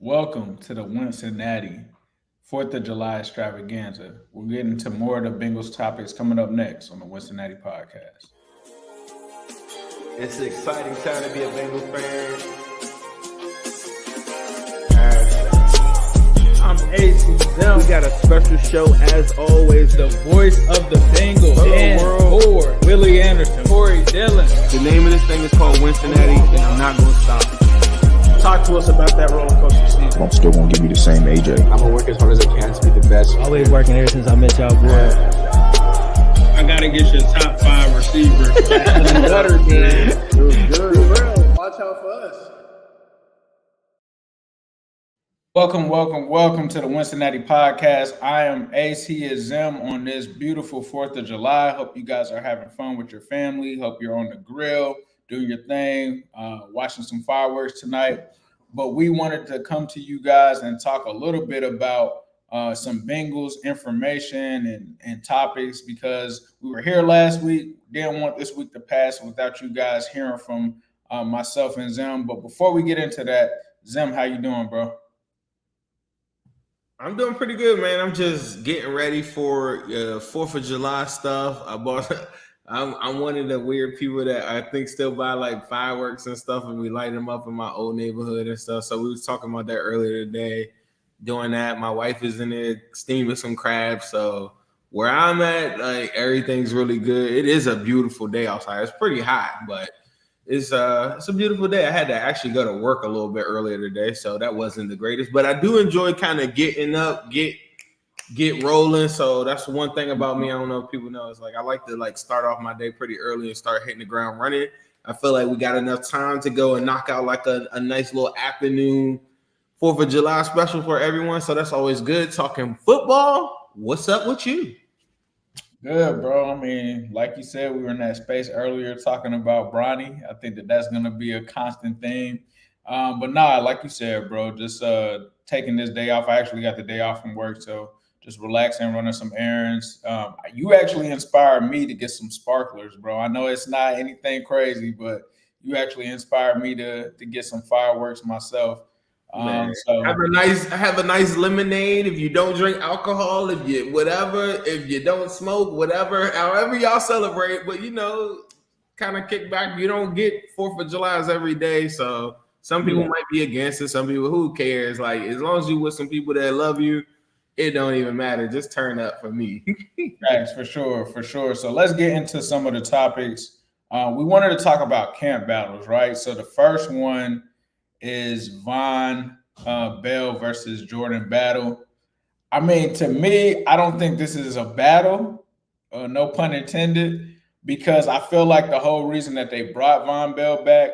Welcome to the Wincinnati 4th of July extravaganza. We'll get into more of the Bengals topics coming up next on the Wincinnati Podcast. It's an exciting time to be a Bengals fan. I'm Ace and Zim. We got a special show as always. The voice of the Bengals. Dan Ford, Willie Anderson, Corey Dillon. The name of this thing is called Wincinnati, and I'm not going to stop. Talk to us about that roller coaster season. I'm still gonna give you the same AJ. I'm gonna work as hard as I can to be the best. Always working ever since I met y'all boys. I gotta get your top 5 receivers. Better, man. It was good. Watch out for us. Welcome to the Wincinnati Podcast. I am Ace, he is Zim on this beautiful 4th of July. Hope you guys are having fun with your family. Hope you're on the grill, doing your thing, watching some fireworks tonight. But we wanted to come to you guys and talk a little bit about some Bengals information and topics because we were here last week. Didn't want this week to pass without you guys hearing from myself and Zim. But before we get into that, Zim, how you doing, bro? I'm doing pretty good, man. I'm just getting ready for 4th of July stuff. I'm one of the weird people that I think still buy like fireworks and stuff, and we light them up in my old neighborhood and stuff. So we was talking about that earlier today, doing that. My wife is in there steaming some crabs. So where I'm at, like everything's really good. It is a beautiful day outside. It's pretty hot, but it's a beautiful day. I had to actually go to work a little bit earlier today, so that wasn't the greatest. But I do enjoy kind of getting up, get rolling. So that's one thing about me. I don't know if people know. It's like I like to start off my day pretty early and start hitting the ground running. I feel like we got enough time to go and knock out like a nice little afternoon 4th of July special for everyone. So that's always good. Talking football. What's up with you? Good, bro. I mean, like you said, we were in that space earlier talking about Bronny. I think that's going to be a constant theme. But nah, like you said, bro, just taking this day off. I actually got the day off from work, so just relaxing, running some errands. You actually inspired me to get some sparklers, bro. I know it's not anything crazy, but you actually inspired me to get some fireworks myself. So have a nice lemonade. If you don't drink alcohol, if you don't smoke, whatever, however y'all celebrate, but kind of kick back. You don't get 4th of July's every day, so some people might be against it. Some people, who cares? Like as long as you with some people that love you, it don't even matter. Just turn up for me. Thanks, for sure. So let's get into some of the topics. We wanted to talk about camp battles, right? So the first one is Von Bell versus Jordan battle. I mean, to me, I don't think this is a battle, no pun intended, because I feel like the whole reason that they brought Von Bell back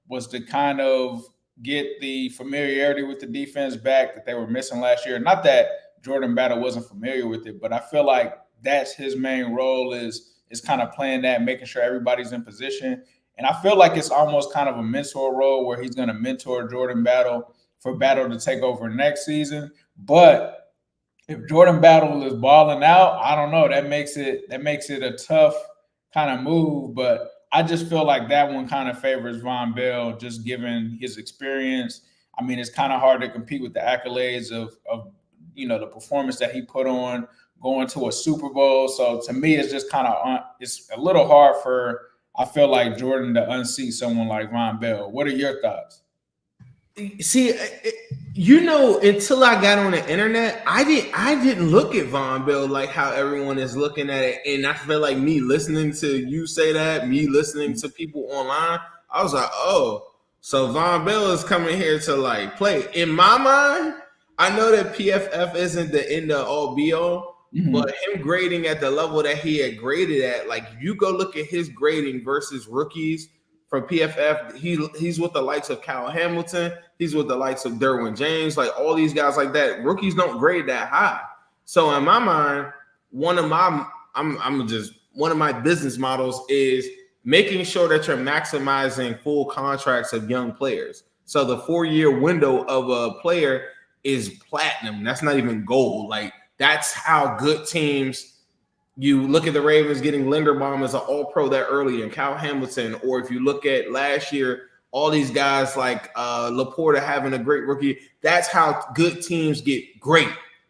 was to kind of get the familiarity with the defense back that they were missing last year. Not that Jordan Battle wasn't familiar with it, but I feel like that's his main role is kind of playing that, making sure everybody's in position. And I feel like it's almost kind of a mentor role where he's going to mentor Jordan Battle for Battle to take over next season. But if Jordan Battle is balling out, I don't know. That makes it a tough kind of move. But I just feel like that one kind of favors Von Bell, just given his experience. I mean, it's kind of hard to compete with the accolades of the performance that he put on going to a Super Bowl. So to me, it's just kind of it's a little hard for, I feel like, Jordan to unseat someone like Von Bell. What are your thoughts? See, until I got on the internet, I didn't look at Von Bell like how everyone is looking at it. And I feel like me listening to you say that, me listening to people online, I was like, oh, so Von Bell is coming here to play. In my mind, I know that PFF isn't the end of all be all. Mm-hmm. But him grading at the level that he had graded at, you go look at his grading versus rookies from PFF. He's with the likes of Kyle Hamilton. He's with the likes of Derwin James. All these guys like that. Rookies don't grade that high. So in my mind, one of my business models is making sure that you're maximizing full contracts of young players. So the 4-year window of a player is platinum. That's not even gold. That's how good teams. You look at the Ravens getting Linderbaum as an all-pro that early and Kyle Hamilton, or if you look at last year all these guys like Laporta having a great rookie. That's how good teams get great,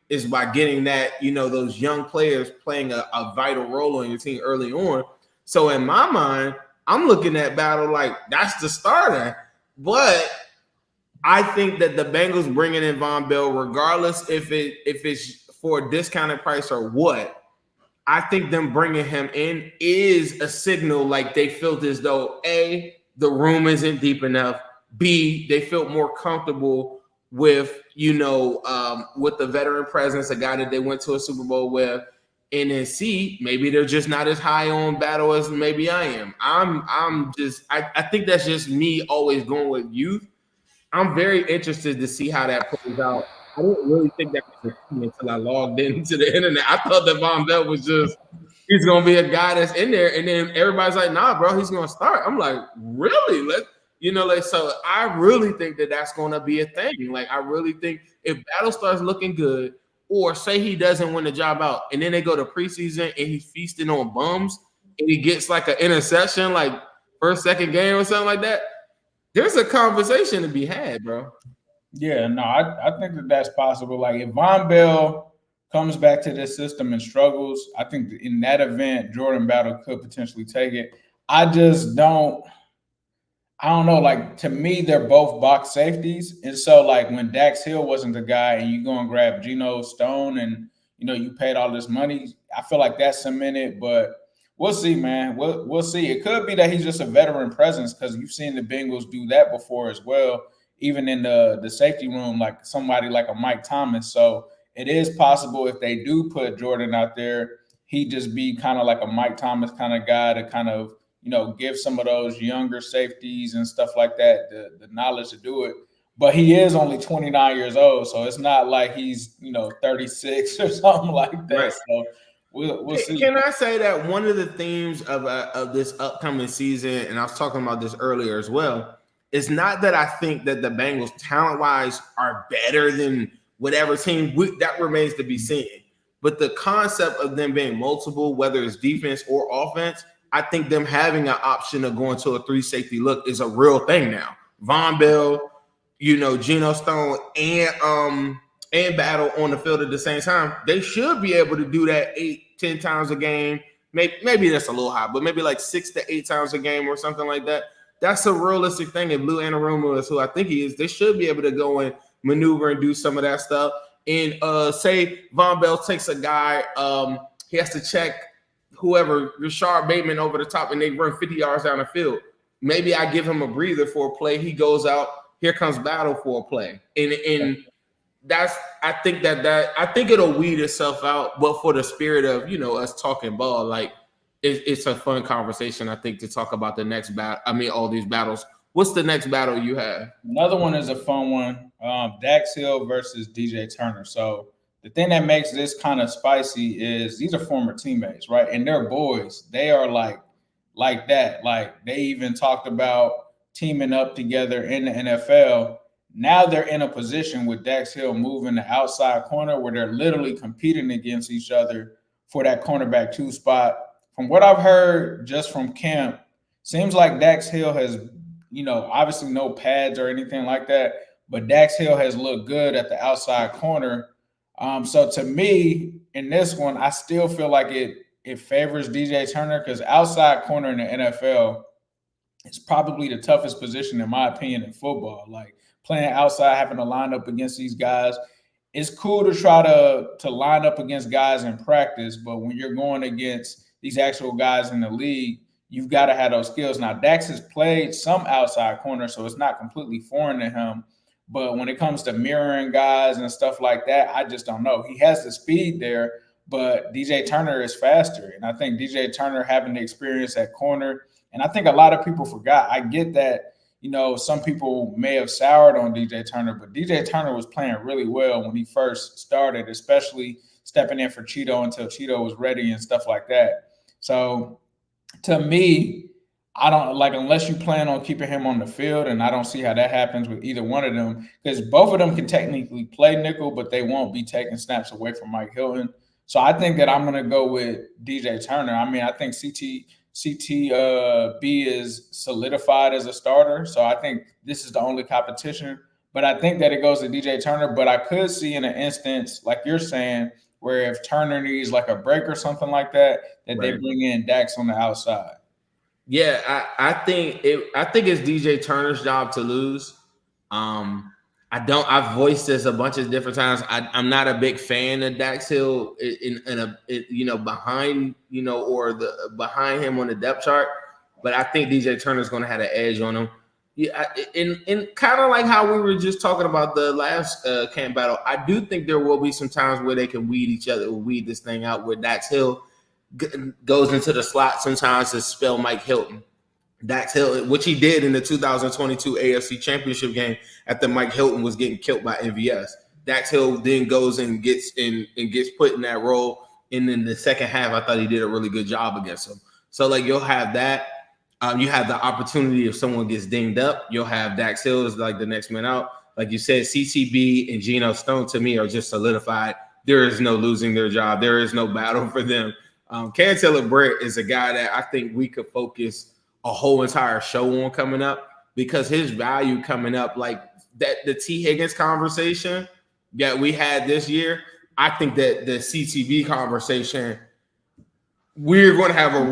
is by getting that, those young players playing a vital role on your team early on. So in my mind, I'm looking at Battle like that's the starter. But I think that the Bengals bringing in Von Bell, regardless if it's for a discounted price or what, I think them bringing him in is a signal like they felt as though, A, the room isn't deep enough, B, they felt more comfortable with, with the veteran presence, a guy that they went to a Super Bowl with, and then C, maybe they're just not as high on Battle as maybe I am. I think that's just me always going with youth. I'm very interested to see how that plays out. I didn't really think that was a team until I logged into the internet. I thought that Von Bell was he's going to be a guy that's in there. And then everybody's like, nah, bro, he's going to start. I'm like, really? So I really think that that's going to be a thing. Like, I really think if Battle starts looking good, or say he doesn't win the job out, and then they go to preseason and he's feasting on bums and he gets like an interception, like first, second game or something like that, there's a conversation to be had, bro. Yeah, no, I think that's possible. Like, if Von Bell comes back to this system and struggles, I think in that event, Jordan Battle could potentially take it. I don't know. Like, to me, they're both box safeties. And so, like, when Dax Hill wasn't the guy and you go and grab Geno Stone and, you paid all this money, I feel like that's cemented. But we'll see, man. We'll see. It could be that he's just a veteran presence, because you've seen the Bengals do that before as well, even in the safety room, like somebody like a Mike Thomas. So it is possible if they do put Jordan out there, he'd just be kind of like a Mike Thomas kind of guy to kind of, give some of those younger safeties and stuff like that the knowledge to do it. But he is only 29 years old, so it's not like he's, 36 or something like that. Right. So we'll see. Can I say that one of the themes of this upcoming season, and I was talking about this earlier as well, it's not that I think that the Bengals talent-wise are better than whatever team, that remains to be seen. But the concept of them being multiple, whether it's defense or offense, I think them having an option of going to a 3-safety look is a real thing now. Von Bell, Geno Stone, and Battle on the field at the same time. They should be able to do that 8-10 times a game. Maybe that's a little high, but maybe like 6 to 8 times a game or something like that. That's a realistic thing. If Lou Anarumo is who I think he is, they should be able to go and maneuver and do some of that stuff. And say Von Bell takes a guy, he has to check whoever, Rashard Bateman over the top, and they run 50 yards down the field. Maybe I give him a breather for a play. He goes out. Here comes Battle for a play. And that's, I think it'll weed itself out. But for the spirit of, us talking ball, like, it's a fun conversation, I think, to talk about the next battle. I mean, all these battles. What's the next battle you have? Another one is a fun one. Dax Hill versus DJ Turner. So the thing that makes this kind of spicy is these are former teammates, right? And they're boys. They are like that. Like, they even talked about teaming up together in the NFL. Now they're in a position with Dax Hill moving the outside corner where they're literally competing against each other for that cornerback 2 spot. From what I've heard just from camp, seems like Dax Hill has, obviously no pads or anything like that, but Dax Hill has looked good at the outside corner. So to me, in this one, I still feel like it favors DJ Turner, because outside corner in the NFL is probably the toughest position, in my opinion, in football. Like, playing outside, having to line up against these guys. It's cool to try to line up against guys in practice, but when you're going against these actual guys in the league, you've got to have those skills. Now, Dax has played some outside corner, so it's not completely foreign to him. But when it comes to mirroring guys and stuff like that, I just don't know. He has the speed there, but DJ Turner is faster. And I think DJ Turner having the experience at corner, and I think a lot of people forgot. I get that, some people may have soured on DJ Turner, but DJ Turner was playing really well when he first started, especially stepping in for Cheeto until Cheeto was ready and stuff like that. So to me, I don't like, unless you plan on keeping him on the field, and I don't see how that happens with either one of them, because both of them can technically play nickel, but they won't be taking snaps away from Mike Hilton. So I think that I'm going to go with DJ Turner. I mean, I think CTB is solidified as a starter. So I think this is the only competition. But I think that it goes to DJ Turner. But I could see in an instance, like you're saying, where if Turner needs like a break or something like that, they bring in Dax on the outside. Yeah, I think it's DJ Turner's job to lose. I've voiced this a bunch of different times. I'm not a big fan of Dax Hill behind him on the depth chart, but I think DJ Turner's going to have an edge on him. Yeah, and kind of like how we were just talking about the last camp battle, I do think there will be some times where they can weed this thing out, where Dax Hill goes into the slot sometimes to spell Mike Hilton. Dax Hill, which he did in the 2022 AFC Championship game after Mike Hilton was getting killed by MVS. Dax Hill then goes and gets put in that role. And in the second half, I thought he did a really good job against him. So like you'll have that. You have the opportunity if someone gets dinged up, you'll have Dax Hill as like the next man out. Like you said, CCB and Geno Stone to me are just solidified. There is no losing their job. There is no battle for them. Cam Taylor-Britt is a guy that I think we could focus a whole entire show on coming up, because his value coming up, like that, the T. Higgins conversation that we had this year, I think that the CTB conversation, we're going to have a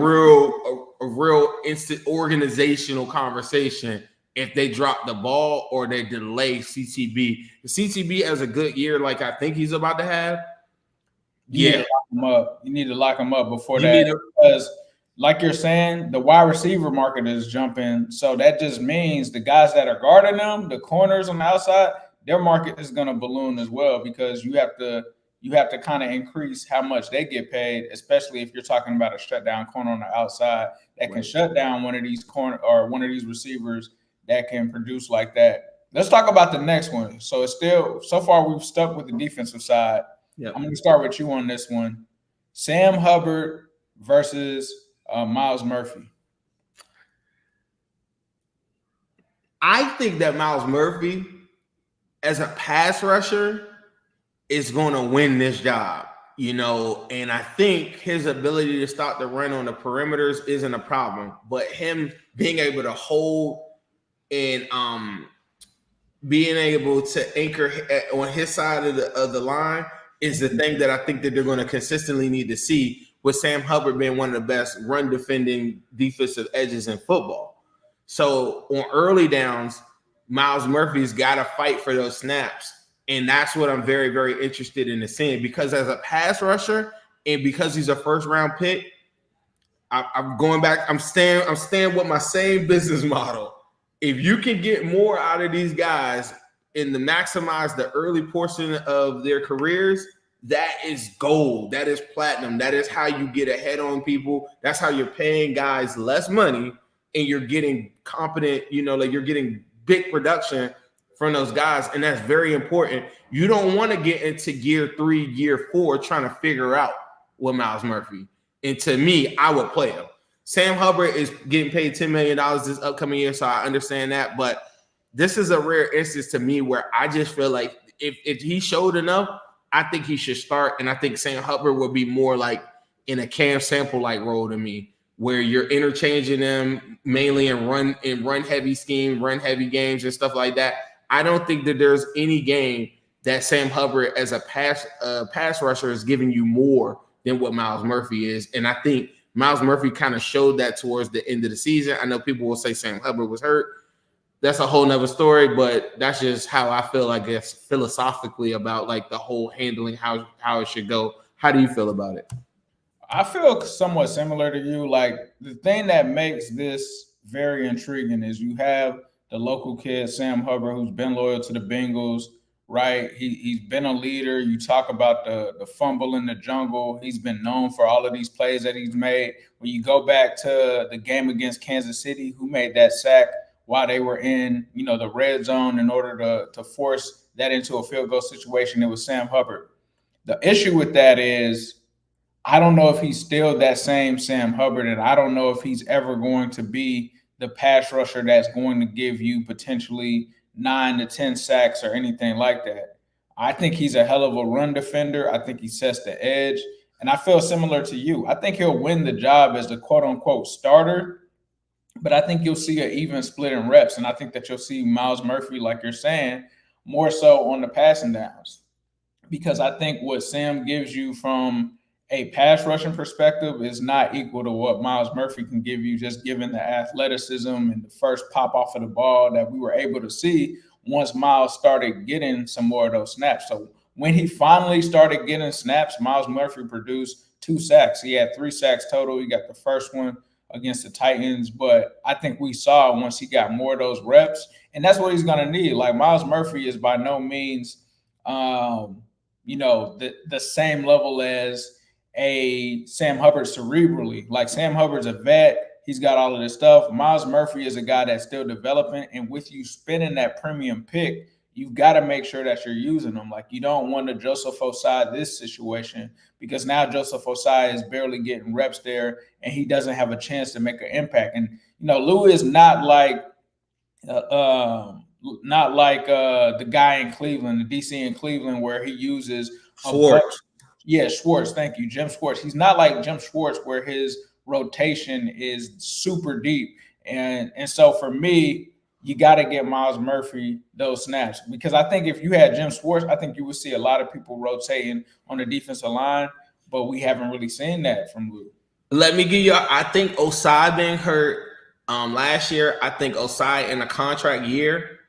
real instant organizational conversation if they drop the ball or they delay CTB. If CTB has a good year like I think he's about to have, you need to lock him up before that, because like you're saying, the wide receiver market is jumping. So that just means the guys that are guarding them, the corners on the outside, their market is going to balloon as well, because you have to kind of increase how much they get paid, especially if you're talking about a shutdown corner on the outside that can shut down one of these corner or one of these receivers that can produce like that. Let's talk about the next one. So it's still, so far we've stuck with the defensive side. Yep. I'm going to start with you on this one. Sam Hubbard versus Myles Murphy. I think that Myles Murphy, as a pass rusher, is going to win this job, and I think his ability to stop the run on the perimeters isn't a problem, but him being able to hold and being able to anchor on his side of the line is the thing that I think that they're going to consistently need to see, with Sam Hubbard being one of the best run defending defensive edges in football. So on early downs, Myles Murphy's got to fight for those snaps. And that's what I'm very, very interested in seeing, because as a pass rusher and because he's a first round pick, I'm going back. I'm staying with my same business model. If you can get more out of these guys and to maximize the early portion of their careers, that is gold. That is platinum. That is how you get ahead on people. That's how you're paying guys less money and you're getting competent, like you're getting big production from those guys. And that's very important. You don't want to get into year 3, year 4 trying to figure out what Myles Murphy. And to me, I would play him. Sam Hubbard is getting paid $10 million this upcoming year, so I understand that. But this is a rare instance to me where I just feel like if he showed enough, I think he should start. And I think Sam Hubbard would be more like in a Cam Sample-like role to me, where you're interchanging them mainly in run heavy scheme, run heavy games and stuff like that. I don't think that there's any game that Sam Hubbard as a pass rusher is giving you more than what Myles Murphy is. And I think Myles Murphy kind of showed that towards the end of the season. I know people will say Sam Hubbard was hurt. That's a whole nother story, but that's just how I feel, I guess, philosophically about like the whole handling, how it should go. How do you feel about it? I feel somewhat similar to you. Like, the thing that makes this very intriguing is you have the local kid, Sam Hubbard, who's been loyal to the Bengals, right? He's been a leader. You talk about the fumble in the jungle. He's been known for all of these plays that he's made. When you go back to the game against Kansas City, who made that sack while they were in, the red zone in order to force that into a field goal situation, it was Sam Hubbard. The issue with that is I don't know if he's still that same Sam Hubbard, and I don't know if he's ever going to be the pass rusher that's going to give you potentially 9 to 10 sacks or anything like that. I think he's a hell of a run defender. I think he sets the edge. And I feel similar to you. I think he'll win the job as the quote-unquote starter, but I think you'll see an even split in reps. And I think that you'll see Myles Murphy, like you're saying, more so on the passing downs. Because I think what Sam gives you from a pass rushing perspective is not equal to what Myles Murphy can give you, just given the athleticism and the first pop off of the ball that we were able to see once Myles started getting some more of those snaps. So when he finally started getting snaps, Myles Murphy produced 2 sacks. He had 3 sacks total. He got the first one against the Titans, but I think we saw once he got more of those reps, and that's what he's going to need. Like, Myles Murphy is by no means, the same level as a Sam Hubbard cerebrally. Like, Sam Hubbard's a vet. He's got all of this stuff. Myles Murphy is a guy that's still developing, and with you spending that premium pick, you've got to make sure that you're using them. Like, you don't want to Joseph Osai this situation, because now Joseph Osai is barely getting reps there, and he doesn't have a chance to make an impact. And, Lou is not like the guy in Cleveland, the DC in Cleveland, where he uses Schwartz. Schwartz. Thank you, Jim Schwartz. He's not like Jim Schwartz, where his rotation is super deep. And so for me, you got to get Myles Murphy those snaps, because I think if you had Jim Schwartz, I think you would see a lot of people rotating on the defensive line, but we haven't really seen that from Lou. Let me give you, I think Osai being hurt last year, I think Osai in a contract year,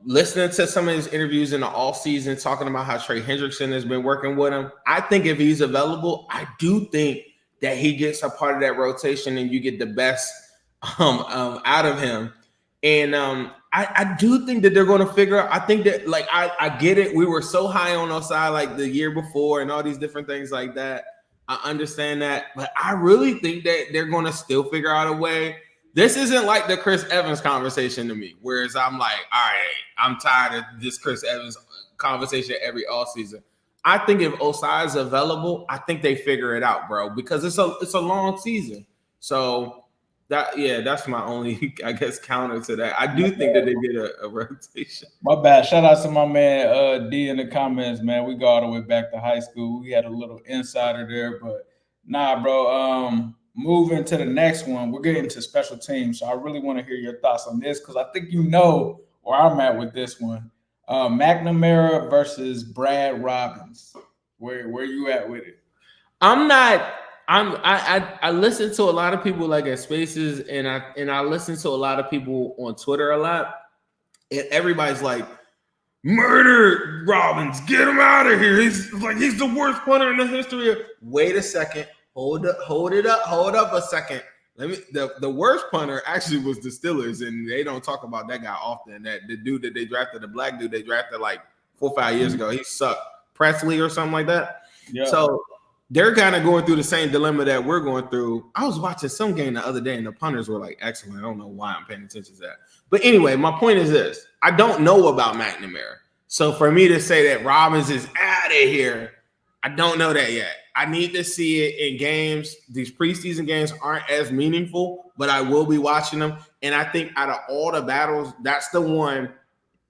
listening to some of his interviews in the offseason talking about how Trey Hendrickson has been working with him, I think if he's available, I do think that he gets a part of that rotation and you get the best out of him. And I do think that they're going to figure out, I think that, like, I get it. We were so high on Osai like the year before and all these different things like that. I understand that, but I really think that they're going to still figure out a way. This isn't like the Chris Evans conversation to me, whereas I'm like, all right, I'm tired of this Chris Evans conversation every offseason. I think if Osai is available, I think they figure it out, bro, because it's a long season. So that's my only, I guess, counter to that. I do think that they get a rotation. My bad. Shout out to my man D in the comments, man. We go all the way back to high school. We had a little insider there, but nah, bro. Moving to the next one, we're getting to special teams. So I really want to hear your thoughts on this, because I think you know where I'm at with this one. McNamara versus Brad Robbins. Where you at with it? I listen to a lot of people like at Spaces, and I listen to a lot of people on Twitter a lot, and everybody's like, murder Robbins, get him out of here. He's the worst punter in the history of. Wait a second. Hold up a second. The worst punter actually was the Steelers, and they don't talk about that guy often. That the dude that they drafted, the black dude they drafted like 4 or 5 years ago, he sucked. Presley or something like that. Yeah. So they're kind of going through the same dilemma that we're going through. I was watching some game the other day, and the punters were like excellent. I don't know why I'm paying attention to that. But anyway, my point is this. I don't know about McNamara. So for me to say that Robbins is out of here, I don't know that yet. I need to see it in games. These preseason games aren't as meaningful, but I will be watching them. And I think out of all the battles, that's the one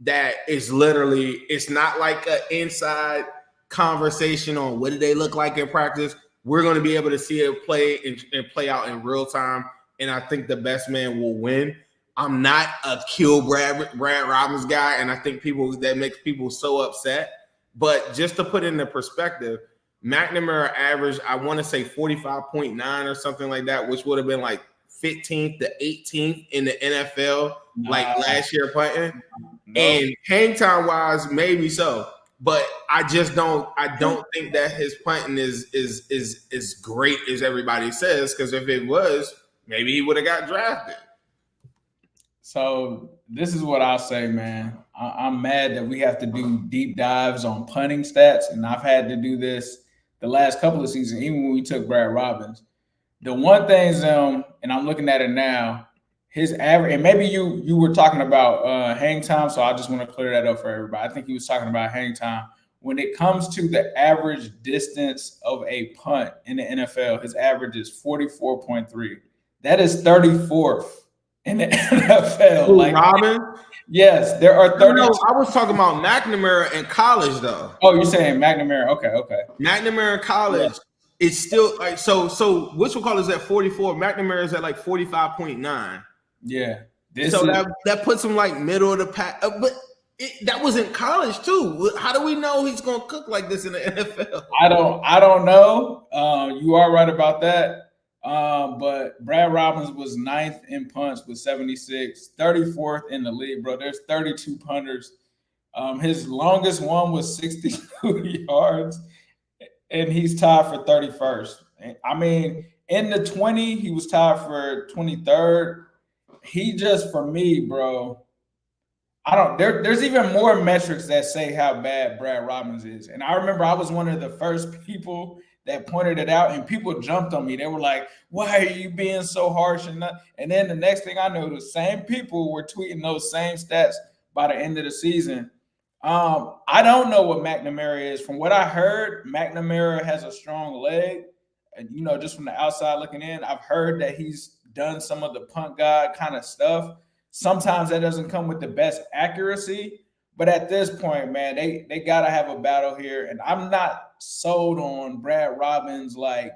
that is literally, it's not like an inside conversation on what did they look like in practice. We're going to be able to see it play and play out in real time. And I think the best man will win. I'm not a kill Brad Robbins guy, and I think that makes people so upset. But just to put it into perspective, McNamara averaged, I want to say 45.9 or something like that, which would have been like 15th to 18th in the NFL, like last year punting. And hang time wise, maybe so. But I don't think that his punting is great as everybody says, because if it was, maybe he would have got drafted. So this is what I'll say, man. I'm mad that we have to do deep dives on punting stats, and I've had to do this the last couple of seasons, even when we took Brad Robbins. The one thing, Zim, and I'm looking at it now, his average, and maybe you were talking about hang time, so I just want to clear that up for everybody. I think he was talking about hang time. When it comes to the average distance of a punt in the NFL, his average is 44.3. That is 34th in the NFL. Robin? Yes, there are 30. No, I was talking about McNamara in college, though. Oh, you're saying McNamara? Okay. McNamara in college, it's still like so. Which one is at 44? McNamara is at like 45.9. Yeah. That puts him like middle of the pack. But that was in college too. How do we know he's gonna cook like this in the NFL? I don't know. You are right about that. But Brad Robbins was 9th in punts with 76, 34th in the league, bro. There's 32 punters. His longest one was 62 yards, and he's tied for 31st. I mean, in the 20, he was tied for 23rd. He just, for me, bro, there's even more metrics that say how bad Brad Robbins is. And I remember I was one of the first people that pointed it out, and people jumped on me. They were like, why are you being so harsh? And then the next thing I knew, the same people were tweeting those same stats by the end of the season. I don't know what McNamara is. From what I heard, McNamara has a strong leg. And, just from the outside looking in, I've heard that he's done some of the punt guard kind of stuff. Sometimes that doesn't come with the best accuracy. But at this point, man, they got to have a battle here. And I'm not sold on Brad Robbins, like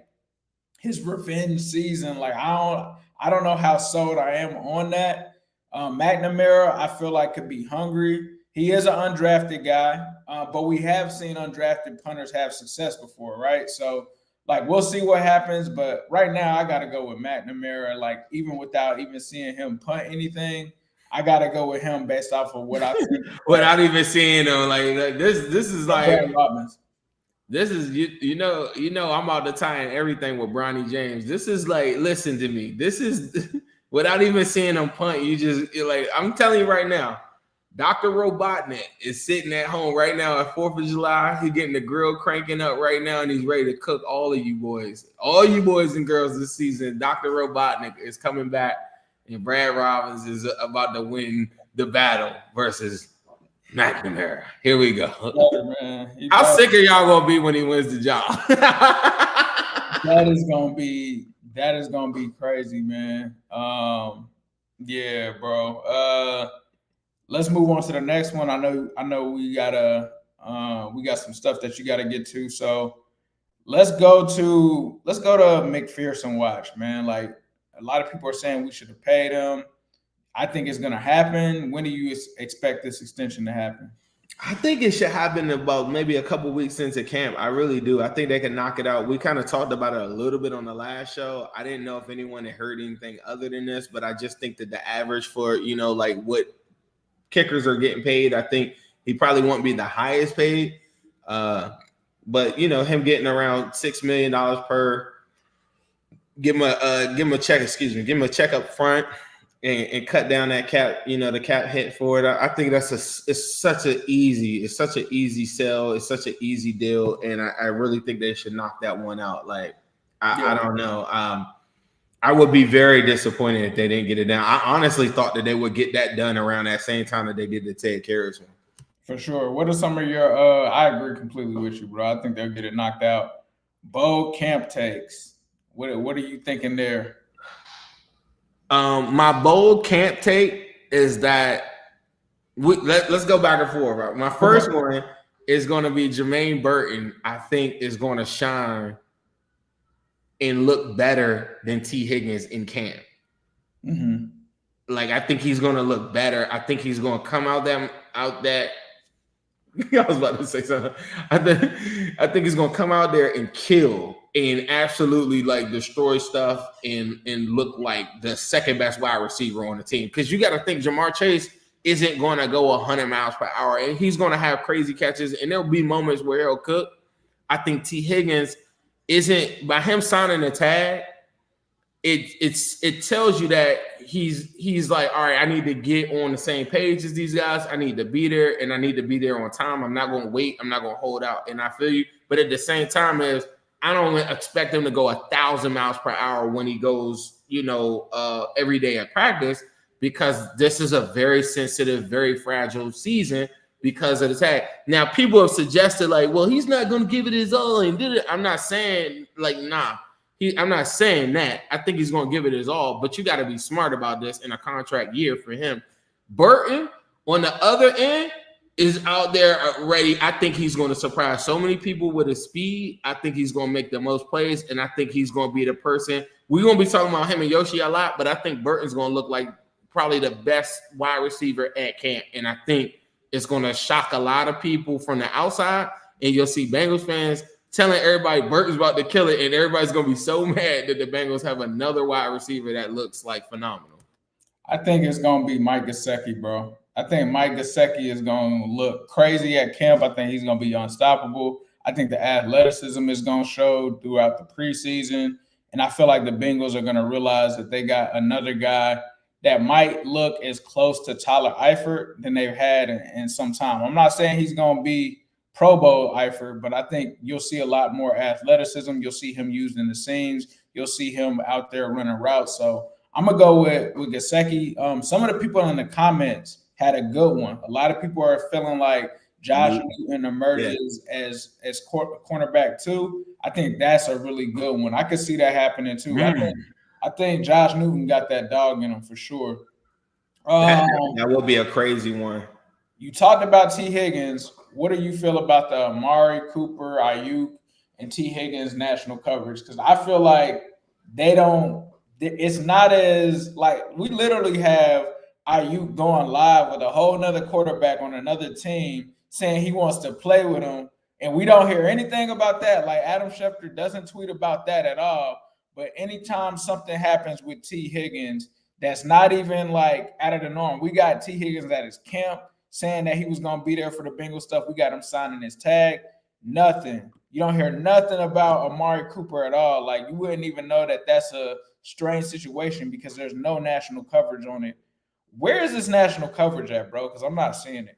his revenge season. Like, I don't know how sold I am on that. McNamara, I feel like could be hungry. He is an undrafted guy, but we have seen undrafted punters have success before, right? So, like, we'll see what happens. But right now, I got to go with McNamara. Like, even without even seeing him punt anything, I got to go with him based off of what I think. Without even seeing him, like this is like Brad Robbins. This is you know I'm about to tie in everything with Bronny James. This is like, listen to me. This is without even seeing him punt. You're like, I'm telling you right now, Dr. Robotnik is sitting at home right now at 4th of July. He's getting the grill cranking up right now, and he's ready to cook all of you boys and girls this season. Dr. Robotnik is coming back, and Brad Robbins is about to win the battle versus McNamara. Here we go. How sick are y'all gonna be when he wins the job? That is gonna be crazy, man. Yeah, bro. Let's move on to the next one. I know we got some stuff that you gotta get to. So let's go to McPherson watch, man. Like, a lot of people are saying we should have paid him. I think it's gonna happen. When do you expect this extension to happen? I think it should happen about maybe a couple weeks into camp. I really do. I think they can knock it out. We kind of talked about it a little bit on the last show. I didn't know if anyone had heard anything other than this, but I just think that the average for, like what kickers are getting paid, I think he probably won't be the highest paid. But him getting around $6 million per, give him a check up front. And cut down that cap, the cap hit for it. I think it's such an easy sell. It's such an easy deal. And I really think they should knock that one out. Like, I don't know. I would be very disappointed if they didn't get it down. I honestly thought that they would get that done around that same time that they did the Ted Karras one. For sure. What are some of your I agree completely with you, bro. I think they'll get it knocked out. Bold camp takes. What are you thinking there? My bold camp take is that let's go back and forth. Right? My first one is going to be Jermaine Burton. I think is going to shine and look better than T. Higgins in camp. Mm-hmm. Like, I think he's going to look better. I think he's going to come out that. I was about to say something. I think he's going to come out there and kill and absolutely like destroy stuff and look like the second best wide receiver on the team. Because you got to think Jamar Chase isn't going to go 100 miles per hour, and he's going to have crazy catches, and there'll be moments where he'll cook. I think T. Higgins isn't, by him signing the tag, it tells you that he's like, all right, I need to get on the same page as these guys. I need to be there, and I need to be there on time. I'm not going to wait. I'm not going to hold out. And I feel you. But at the same time, I don't expect him to go 1,000 miles per hour when he goes, every day at practice, because this is a very sensitive, very fragile season because of the tag. Now, people have suggested like, well, he's not going to give it his all and did it. I'm not saying like, nah. I'm not saying that. I think he's going to give it his all, but you got to be smart about this in a contract year for him. Burton, on the other end is out there ready. I think he's going to surprise so many people with his speed. I think he's going to make the most plays, and I think he's going to be the person. We're going to be talking about him and Yoshi a lot, but I think Burton's going to look like probably the best wide receiver at camp, and I think it's going to shock a lot of people from the outside, and you'll see Bengals fans telling everybody Burton's about to kill it, and everybody's going to be so mad that the Bengals have another wide receiver that looks like phenomenal. I think it's going to be Mike Gesicki, bro. I think Mike Gesicki is going to look crazy at camp. I think he's going to be unstoppable. I think the athleticism is going to show throughout the preseason. And I feel like the Bengals are going to realize that they got another guy that might look as close to Tyler Eifert than they've had in some time. I'm not saying he's going to be Pro Bowl Eifert, but I think you'll see a lot more athleticism. You'll see him used in the seams. You'll see him out there running routes. So I'm going to go with Gesicki. Some of the people in the comments had a good one. A lot of people are feeling like Josh Newton emerges as cornerback too. I think that's a really good one. I could see that happening too. I think Josh Newton got that dog in him for sure. That will be a crazy one. You talked about T. Higgins. What do you feel about the Amari Cooper, Ayuk, and T. Higgins national coverage? Because I feel like it's not as like we literally have Ayuk going live with a whole nother quarterback on another team saying he wants to play with him, and we don't hear anything about that. Like Adam Schefter doesn't tweet about that at all. But anytime something happens with T. Higgins that's not even like out of the norm, we got T. Higgins at his camp saying that he was going to be there for the Bengals stuff. We got him signing his tag. Nothing. You don't hear nothing about Amari Cooper at all. Like you wouldn't even know that that's a strange situation because there's no national coverage on it. Where is this national coverage at, bro? Because I'm not seeing it.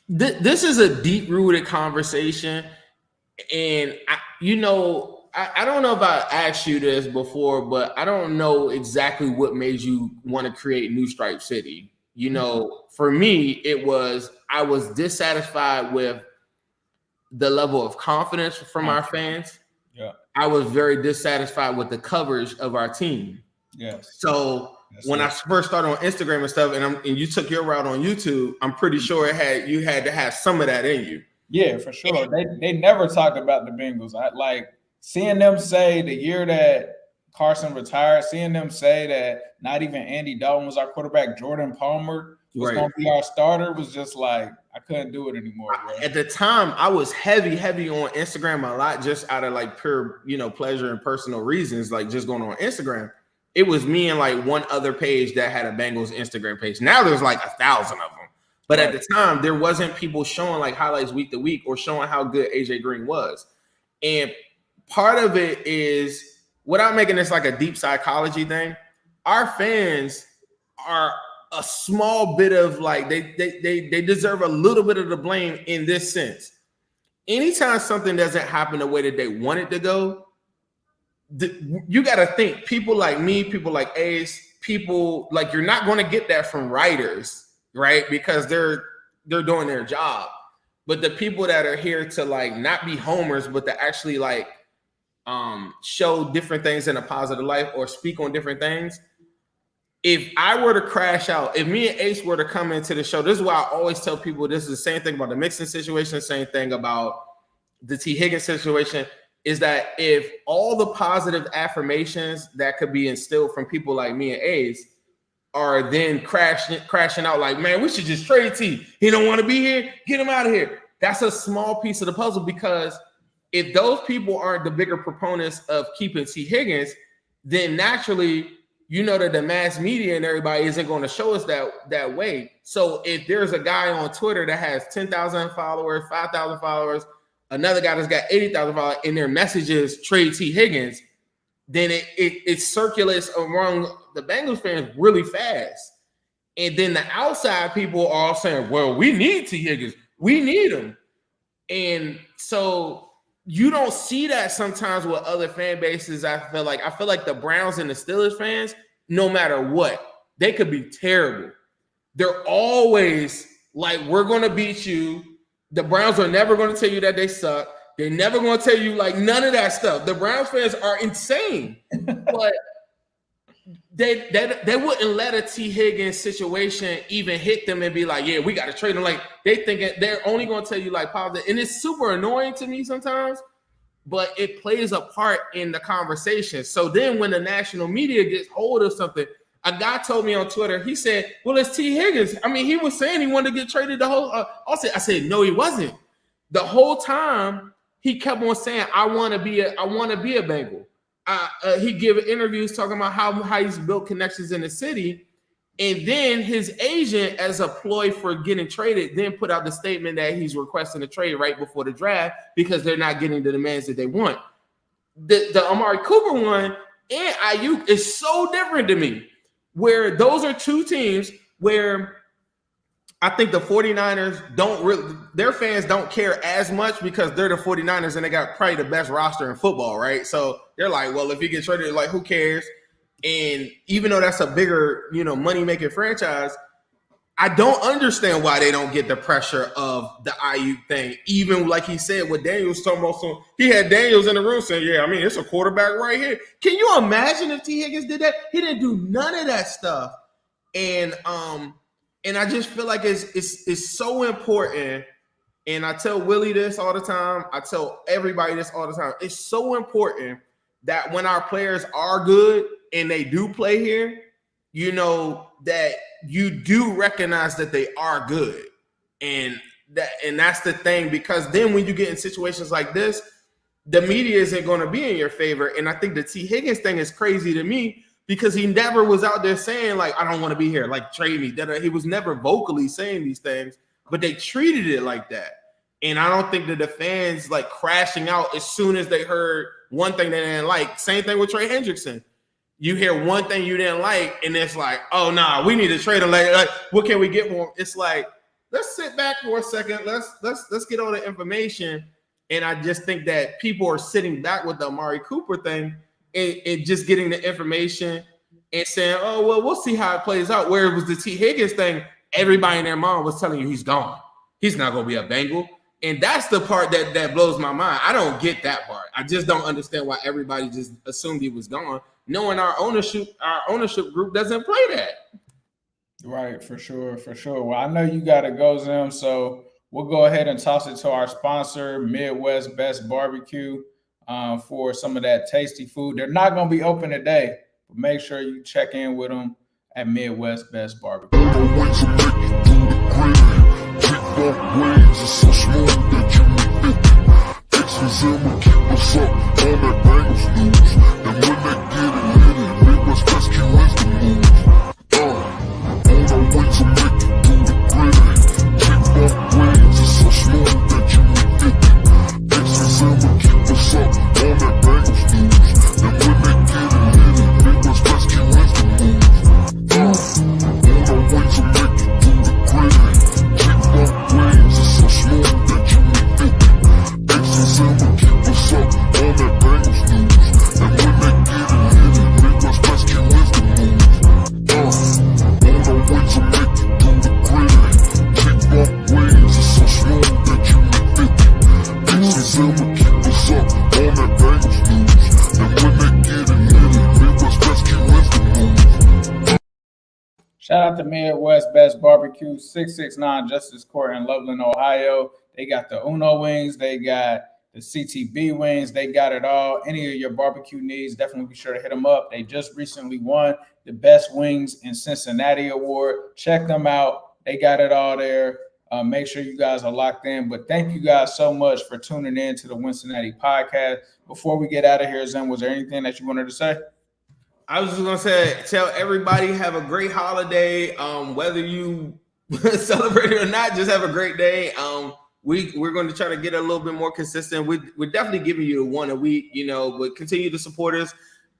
This is a deep-rooted conversation, and I don't know if I asked you this before, but I don't know exactly what made you want to create New Stripe City. You know, for me, I was dissatisfied with the level of confidence from our fans. Yeah, I was very dissatisfied with the coverage of our team. Yes. So when I first started on Instagram and stuff, and you took your route on YouTube, I'm pretty sure you had to have some of that in you. Yeah, for sure. They never talked about the Bengals. I like seeing them say the year that Carson retired, seeing them say that not even Andy Dalton was our quarterback, Jordan Palmer was going to be our starter, was just like I couldn't do it anymore, bro. At the time, I was heavy on Instagram a lot, just out of like pure, pleasure and personal reasons, like just going on Instagram. It was me and like one other page that had a Bengals Instagram page. Now there's like 1,000 of them. But at the time, there wasn't people showing like highlights week to week or showing how good AJ Green was. And part of it is, without making this like a deep psychology thing, our fans are a small bit of like, they deserve a little bit of the blame in this sense. Anytime something doesn't happen the way that they want it to go, you got to think people like me, people like Ace, people like you're not going to get that from writers, right? Because they're doing their job. But the people that are here to like not be homers, but to actually like show different things in a positive light or speak on different things. If I were to crash out, if me and Ace were to come into the show, this is why I always tell people this is the same thing about the Mixon situation, same thing about the T. Higgins situation. Is that if all the positive affirmations that could be instilled from people like me and Ace are then crashing out like, man, we should just trade T. He don't want to be here. Get him out of here. That's a small piece of the puzzle because if those people aren't the bigger proponents of keeping T. Higgins, then naturally, that the mass media and everybody isn't going to show us that way. So if there's a guy on Twitter that has 10,000 followers, 5,000 followers, another guy that's got 80,000 followers, and their message is trade T. Higgins, then it circulates among the Bengals fans really fast. And then the outside people are all saying, well, we need T. Higgins. We need him. And so you don't see that sometimes with other fan bases. I feel like the Browns and the Steelers fans, no matter what, they could be terrible. They're always like, we're going to beat you. The Browns are never going to tell you that they suck. They're never going to tell you like none of that stuff. The Browns fans are insane. But they wouldn't let a T. Higgins situation even hit them and be like, yeah, we got to trade him. Like, they think they're only going to tell you like positive. And it's super annoying to me sometimes, but it plays a part in the conversation. So then when the national media gets hold of something, a guy told me on Twitter, he said, well, it's T. Higgins. I mean, he was saying he wanted to get traded the whole I said, no, he wasn't. The whole time he kept on saying, I want to be a Bengal. He give interviews talking about how he's built connections in the city. And then his agent, as a ploy for getting traded, then put out the statement that he's requesting a trade right before the draft because they're not getting the demands that they want. The Amari Cooper one and Ayuk is so different to me, where those are two teams where I think the 49ers their fans don't care as much because they're the 49ers and they got probably the best roster in football, right? So they're like, well, if you get traded, like, who cares? And even though that's a bigger, money-making franchise, I don't understand why they don't get the pressure of the Ayuk thing. Even like he said, what Daniels talking about, he had Daniels in the room saying, yeah, I mean, it's a quarterback right here. Can you imagine if T. Higgins did that? He didn't do none of that stuff. And I just feel like it's so important. And I tell Willie this all the time. I tell everybody this all the time. It's so important that when our players are good and they do play here, that you do recognize that they are good. And that's the thing, because then when you get in situations like this, the media isn't going to be in your favor. And I think the T. Higgins thing is crazy to me because he never was out there saying, like, I don't want to be here, like, trade me. He was never vocally saying these things, but they treated it like that. And I don't think that the fans, like, crashing out as soon as they heard one thing they didn't like. Same thing with Trey Hendrickson. You hear one thing you didn't like, and it's like, oh, nah, we need to trade him. Like, what can we get for him? It's like, let's sit back for a second. Let's get all the information. And I just think that people are sitting back with the Amari Cooper thing and just getting the information and saying, oh, well, we'll see how it plays out. Where it was the T. Higgins thing, everybody in their mind was telling you he's gone. He's not going to be a Bengal. And that's the part that blows my mind. I don't get that part. I just don't understand why everybody just assumed he was gone, knowing our ownership group doesn't play that. Right, for sure. Well, I know you got to go, Zim, so we'll go ahead and toss it to our sponsor, Midwest Best Barbecue, for some of that tasty food. They're not going to be open today, but make sure you check in with them at Midwest Best Barbecue. Waves is so smooth that you need it. Ace and Zim will keep us up on that Bengals news. And when they get it lit, Midwest Rescue is the move. On our way to make it through the grid. Kickback waves is so smooth that you need it. Ace and Zim will keep us up on that Bengals news. And when they get it lit, Midwest Rescue is the move. On our way to make it through the grid. Waves is so smooth that you need it. Ace and Zim will keep us up on that Bengals news. And when they get it, Midwest Rescue is the move. On our way to make it through the grid. Kickback waves is so smooth that you need it. Ace and Zim will keep us up on that Bengals news. And when they get it, Midwest Rescue is the move. Shout out to Midwest Best Barbecue, 669 Justice Court in Loveland, Ohio. They got the Uno wings. They got the CTB wings. They got it all. Any of your barbecue needs, definitely be sure to hit them up. They just recently won the Best Wings in Cincinnati award. Check them out. They got it all there. Make sure you guys are locked in. But thank you guys so much for tuning in to the Wincinnati Podcast. Before we get out of here, Zim, was there anything that you wanted to say? I was just going to say, tell everybody have a great holiday. Whether you celebrate it or not, just have a great day. We're going to try to get a little bit more consistent. We're definitely giving you one a week, but continue to support us.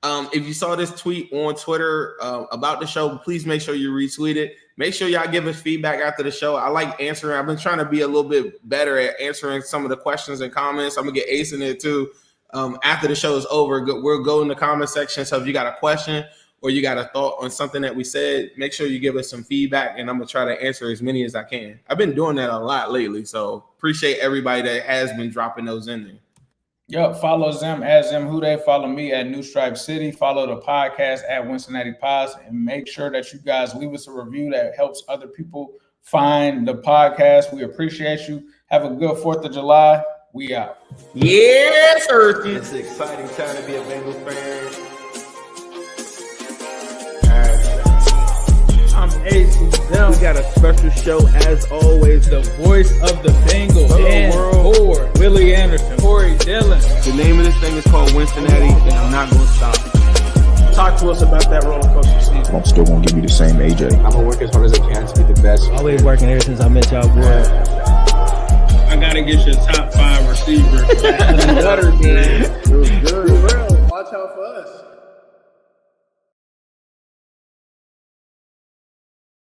If you saw this tweet on Twitter about the show, please make sure you retweet it. Make sure y'all give us feedback after the show. I like answering. I've been trying to be a little bit better at answering some of the questions and comments. I'm going to get Ace in it too. After the show is over, we'll go in the comment section. So if you got a question or you got a thought on something that we said, make sure you give us some feedback, and I'm going to try to answer as many as I can. I've been doing that a lot lately, so appreciate everybody that has been dropping those in there. Yup, follow Zim at Zim Hude. Follow me at New Stripe City. Follow the podcast at Wincinnati Pods. And make sure that you guys leave us a review that helps other people find the podcast. We appreciate you. Have a good 4th of July. We out. Yes, Earthy. It's an exciting time to be a Bengals fan. I'm Ace and Zim. We got a special show as always. The voice of the Bengals. Dan Ford, Willie Anderson, Corey Dillon. The name of this thing is called Wincinnati, and I'm not going to stop. Talk to us about that roller coaster season. I'm still gonna give you the same AJ. I'm gonna work as hard as I can to be the best. Always working ever since I met y'all, boy. I gotta get your top 5 receivers. Better, man. It was good. Watch out for us.